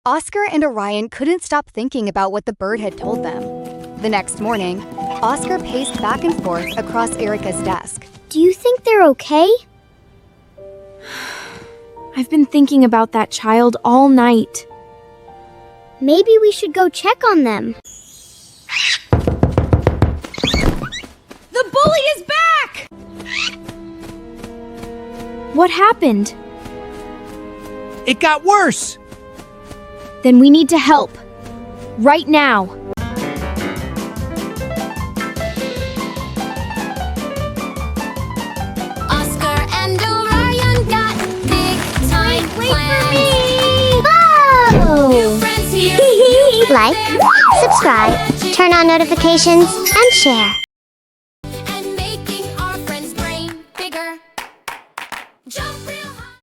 Oscar and Orion couldn't stop thinking about what the bird had told them. The next morning, Oscar paced back and forth across Eryka's desk. Do you think they're okay? I've been thinking about that child all night. Maybe we should go check on them. The bully is back! What happened? It got worse! Then we need to help. Right now. Oscar and Orion got big time plans. New friends here. Like, subscribe, turn on notifications, and share.